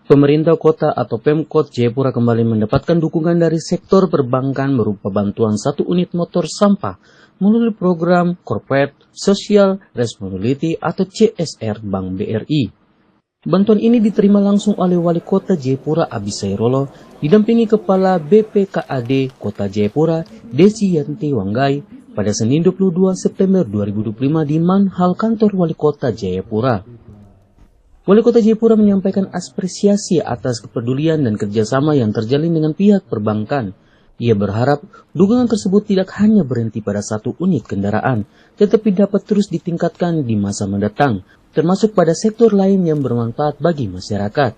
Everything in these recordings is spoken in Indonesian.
Pemerintah kota atau Pemkot Jayapura kembali mendapatkan dukungan dari sektor perbankan berupa bantuan 1 unit motor sampah melalui program Corporate Social Responsibility atau CSR Bank BRI. Bantuan ini diterima langsung oleh Wali Kota Jayapura Abis Sairolo didampingi Kepala BPKAD Kota Jayapura Desi Yanti Wanggai pada Senin 22 September 2025 di Manhal Kantor Wali Kota Jayapura. Wali Kota Jayapura menyampaikan apresiasi atas kepedulian dan kerjasama yang terjalin dengan pihak perbankan. Ia berharap dukungan tersebut tidak hanya berhenti pada 1 unit kendaraan, tetapi dapat terus ditingkatkan di masa mendatang, termasuk pada sektor lain yang bermanfaat bagi masyarakat.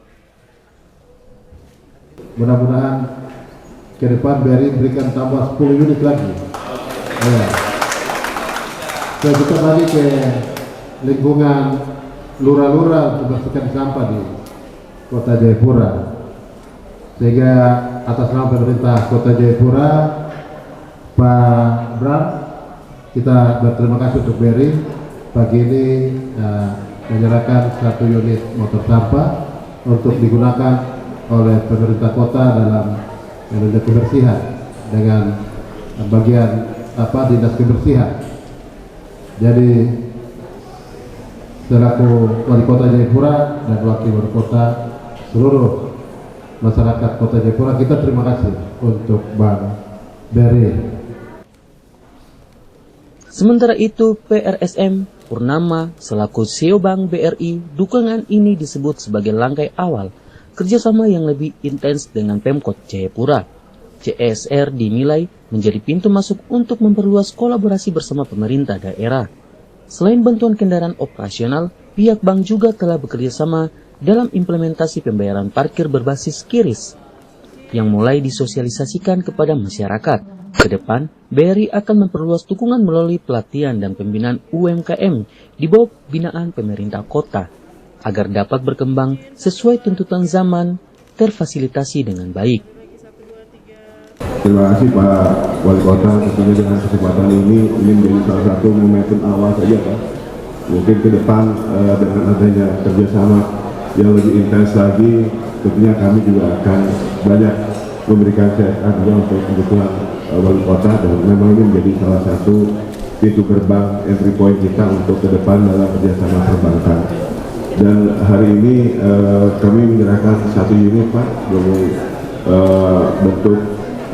Mudah-mudahan ke depan BRI berikan tambah 10 unit lagi. Kita balik ke lingkungan lurah-lurah untuk membersihkan sampah di Kota Jayapura, sehingga atas nama pemerintah Kota Jayapura, Pak Bram, kita berterima kasih untuk BRI pagi ini menyerahkan 1 unit motor sampah untuk digunakan oleh pemerintah kota dalam menjaga kebersihan dengan bagian dinas kebersihan. Jadi selaku Wali Kota Jayapura dan Wakil Wali Kota seluruh masyarakat Kota Jayapura, kita terima kasih untuk Bank BRI. Sementara itu, PRSM Purnama selaku CEO Bank BRI, dukungan ini disebut sebagai langkah awal kerjasama yang lebih intens dengan Pemkot Jayapura. CSR dinilai menjadi pintu masuk untuk memperluas kolaborasi bersama pemerintah daerah. Selain bantuan kendaraan operasional, pihak bank juga telah bekerjasama dalam implementasi pembayaran parkir berbasis QRIS yang mulai disosialisasikan kepada masyarakat. Ke depan, BRI akan memperluas dukungan melalui pelatihan dan pembinaan UMKM di bawah binaan pemerintah kota agar dapat berkembang sesuai tuntutan zaman, terfasilitasi dengan baik. Terima kasih Pak Wali Kota, tentunya dengan kesempatan ini menjadi salah satu momentum awal saja Pak. Mungkin ke depan dengan adanya kerjasama yang lebih intens lagi, tentunya kami juga akan banyak memberikan CSR juga untuk kebutuhan Wali Kota, dan memang ini menjadi salah satu pintu gerbang entry point kita untuk ke depan dalam kerjasama perbankan. Dan hari ini kami menyerahkan 1 unit Pak sebagai bentuk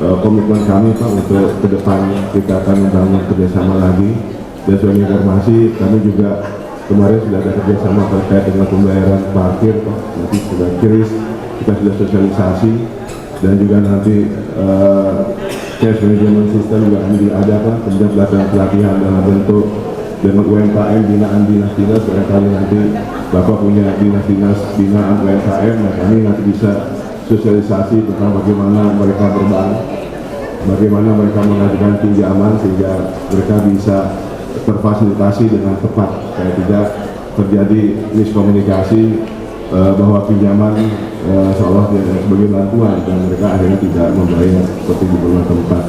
komitmen kami Pak untuk ke depan kita akan membangun kerjasama lagi. Dan sebagai informasi, kami juga kemarin sudah ada kerjasama terkait dengan pembayaran parkir Pak, nanti sudah QRIS, kita sudah sosialisasi, dan juga nanti cash management system juga akan diadakan, kemudian pelatihan dalam bentuk dengan UMKM binaan dinas-dinas. Barangkali nanti Bapak punya dinas-dinas binaan UMKM, nah kami nanti bisa sosialisasi tentang bagaimana mereka berbank, bagaimana mereka mengajukan pinjaman sehingga mereka bisa terfasilitasi dengan tepat, supaya tidak terjadi miskomunikasi bahwa pinjaman seolah sebagai bantuan dan mereka akhirnya tidak membayar seperti di beberapa tempat.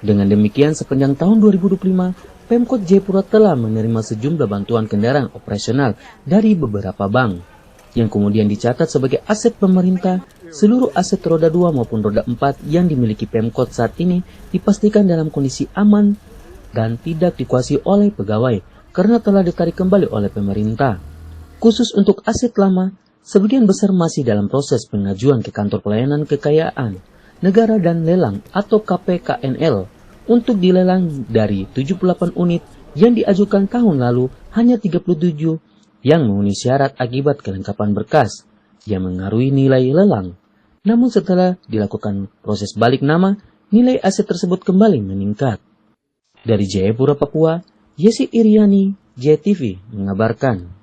Dengan demikian, sepanjang tahun 2025, Pemkot Jayapura telah menerima sejumlah bantuan kendaraan operasional dari beberapa bank, yang kemudian dicatat sebagai aset pemerintah. Seluruh aset roda 2 maupun roda 4 yang dimiliki Pemkot saat ini dipastikan dalam kondisi aman dan tidak dikuasai oleh pegawai karena telah ditarik kembali oleh pemerintah. Khusus untuk aset lama, sebagian besar masih dalam proses pengajuan ke Kantor Pelayanan Kekayaan Negara dan Lelang atau KPKNL untuk dilelang. Dari 78 unit yang diajukan tahun lalu, hanya 37 yang memenuhi syarat akibat kelengkapan berkas yang mengaruhi nilai lelang. Namun setelah dilakukan proses balik nama, nilai aset tersebut kembali meningkat. Dari Jayapura, Papua, Yesi Iriani, JTV mengabarkan.